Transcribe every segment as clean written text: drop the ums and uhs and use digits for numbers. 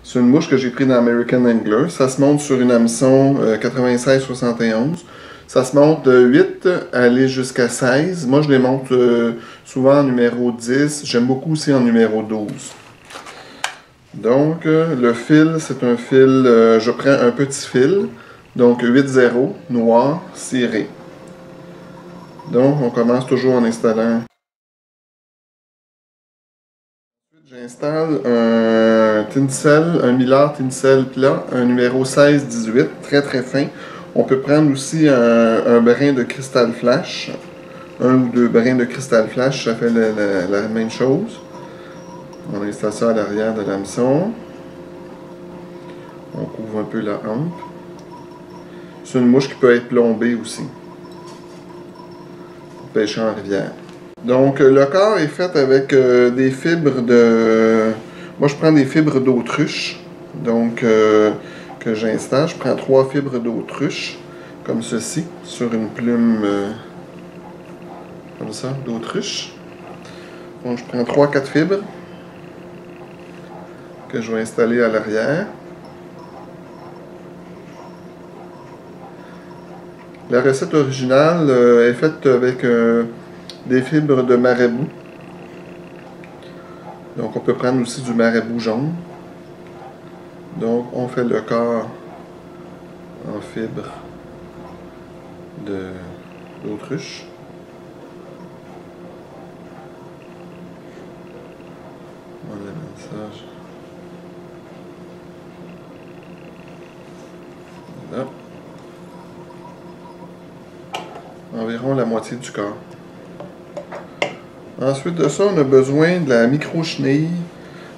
C'est une mouche que j'ai pris dans American Angler. Ça se monte sur une hameçon 96-71. Ça se monte de 8 à aller jusqu'à 16. Moi, je les monte souvent en numéro 10. J'aime beaucoup aussi en numéro 12. Donc, le fil, c'est un fil, je prends un petit fil. Donc, 8-0, noir, ciré. Donc, on commence toujours en installant. J'installe un tinsel, un Millard tinsel plat, un numéro 16-18, très très fin. On peut prendre aussi un brin de cristal flash, un ou deux brins de cristal flash, ça fait la même chose. On installe ça à l'arrière de l'hameçon. On couvre un peu la hampe. C'est une mouche qui peut être plombée aussi, pour pêcher en rivière. Donc, le corps est fait avec des fibres de... Moi, je prends des fibres d'autruche, donc que j'installe. Je prends 3 fibres d'autruche, comme ceci, sur une plume comme ça, d'autruche. Donc, je prends 3-4 fibres que je vais installer à l'arrière. La recette originale est faite avec des fibres de marabout. Donc on peut prendre aussi du marabout jaune. Donc on fait le corps en fibres d'autruche. On amène ça. Voilà. Environ la moitié du corps. Ensuite de ça, on a besoin de la micro-chenille,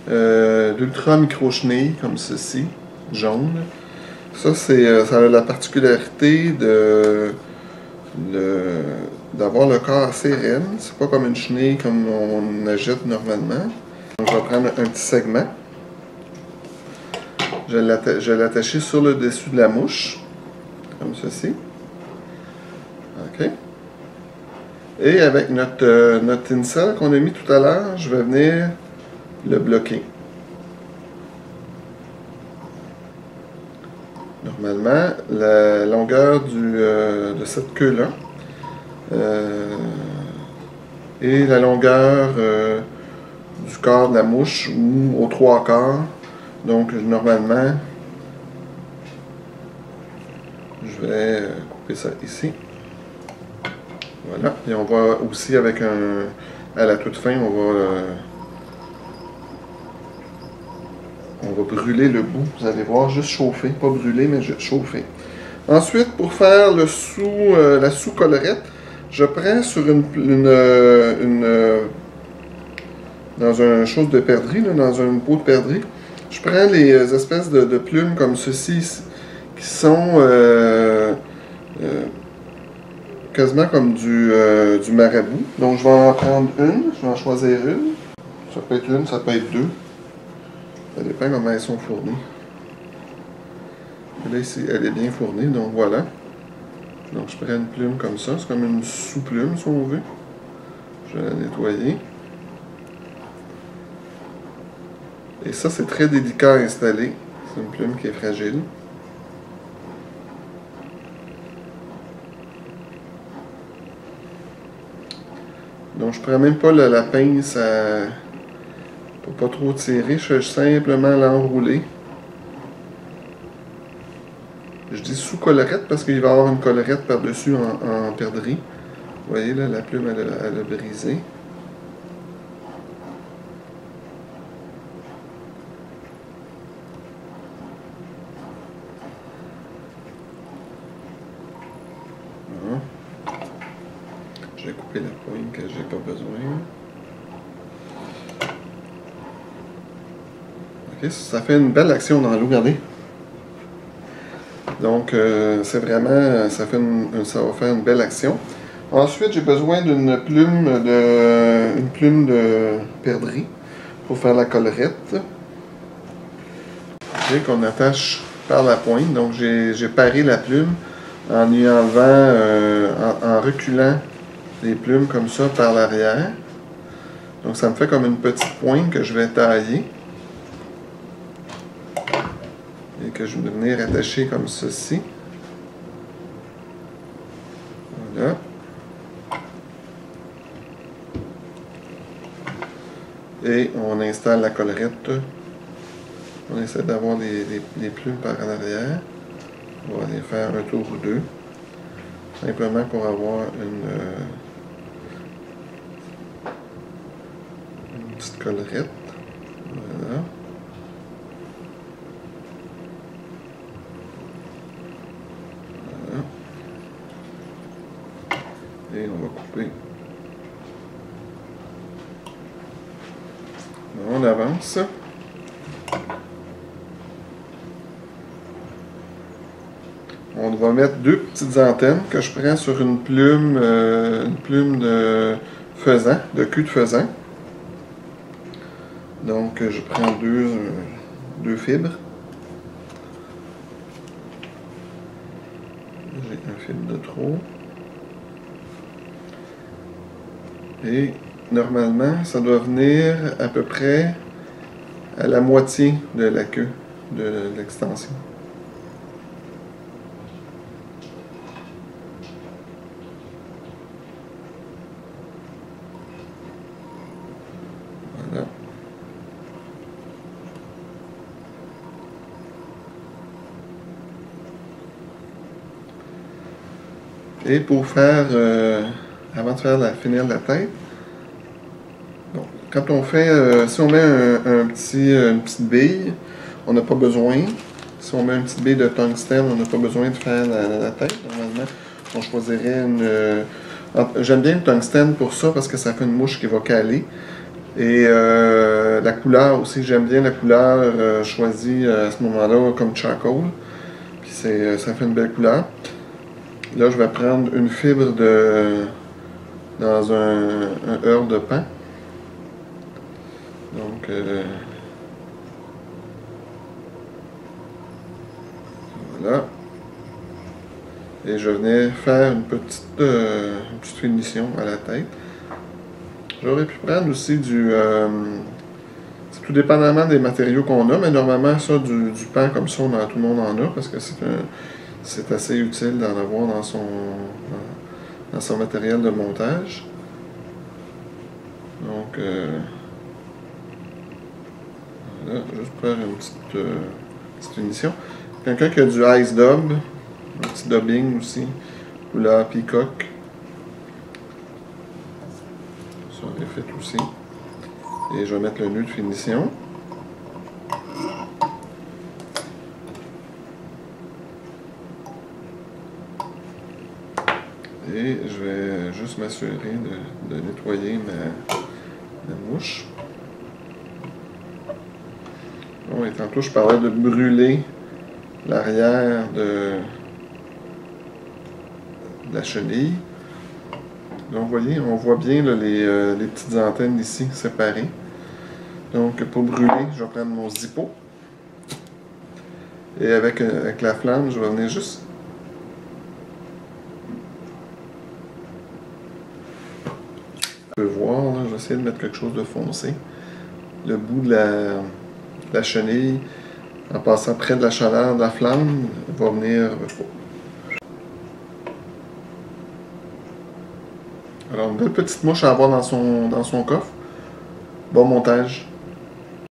d'ultra micro-chenille, comme ceci, jaune. Ça, ça a la particularité d'avoir le corps assez raide. C'est pas comme une chenille comme on achète normalement. Donc, je vais prendre un petit segment. Je vais l'attacher sur le dessus de la mouche, comme ceci. OK. Et avec notre tinsel qu'on a mis tout à l'heure, je vais venir le bloquer. Normalement, la longueur de cette queue-là et la longueur du corps de la mouche ou aux 3/4. Donc, normalement, je vais couper ça ici. Voilà. Et on va aussi avec à la toute fin, on va brûler le bout. Vous allez voir, juste chauffer. Pas brûler, mais juste chauffer. Ensuite, pour faire la sous-collerette, je prends sur dans un chose de perdrix, dans une peau de perdrix, je prends les espèces de plumes comme ceci, qui sont quasiment comme du marabout. Donc je vais en prendre une, je vais en choisir une. Ça peut être une, ça peut être deux. Ça dépend comment elles sont fournies. Et là ici, elle est bien fournie, donc voilà. Donc je prends une plume comme ça, c'est comme une sous-plume si on veut. Je vais la nettoyer. Et ça, c'est très délicat à installer. C'est une plume qui est fragile. Donc je prends même pas la pince pour pas trop tirer, je vais simplement l'enrouler. Je dis sous collerette parce qu'il va y avoir une collerette par-dessus en perdrix. Vous voyez là, la plume elle a brisé. Voilà. Je vais couper la poigne que j'ai pas besoin. Ok, ça fait une belle action dans l'eau, regardez. Donc, c'est vraiment, ça va faire une belle action. Ensuite, j'ai besoin d'une plume de perdrix pour faire la collerette. Qu'on attache par la pointe. Donc, j'ai paré la plume en y enlevant, en reculant les plumes comme ça par l'arrière. Donc, ça me fait comme une petite pointe que je vais tailler. et que je vais venir attacher comme ceci. Voilà. Et on installe la collerette. On essaie d'avoir des plumes par en arrière. On va aller faire un tour ou deux. Simplement pour avoir une petite collerette. Voilà. Voilà. Et on va couper. On avance. On va mettre deux petites antennes que je prends sur une plume de faisan, de queue de faisan. Donc je prends deux fibres. J'ai un fil de trop. Et normalement, ça doit venir à peu près à la moitié de la queue de l'extension. Voilà. Et pour faire, avant de finir la tête, donc, quand on fait, si on met une petite bille, on n'a pas besoin. Si on met une petite bille de tungstène, on n'a pas besoin de faire la tête. Normalement, on choisirait une... j'aime bien le tungstène pour ça parce que ça fait une mouche qui va caler. Et la couleur aussi, j'aime bien la couleur choisie à ce moment-là comme charcoal. Puis ça fait une belle couleur. Là, je vais prendre une fibre dans un heurt de pain. Donc, voilà. Et je venais faire une petite finition à la tête. J'aurais pu prendre aussi c'est tout dépendamment des matériaux qu'on a, mais normalement, ça, du pain comme ça, tout le monde en a, parce que c'est assez utile d'en avoir dans son matériel de montage. Donc, voilà, juste faire une petite finition. Quelqu'un qui a du ice dub, un petit dubbing aussi, couleur peacock. Ça est fait aussi. Et je vais mettre le nœud de finition. Et je vais juste m'assurer de nettoyer ma mouche. Bon, et tantôt, je parlais de brûler l'arrière de la chenille. Donc, vous voyez, on voit bien là, les petites antennes ici séparées. Donc, pour brûler, je vais prendre mon Zippo. Et avec la flamme, je vais venir juste... Vous pouvez voir, là, je vais essayer de mettre quelque chose de foncé. Le bout de la chenille, en passant près de la chaleur de la flamme, va venir... Alors, une belle petite mouche à avoir dans son coffre. Bon montage.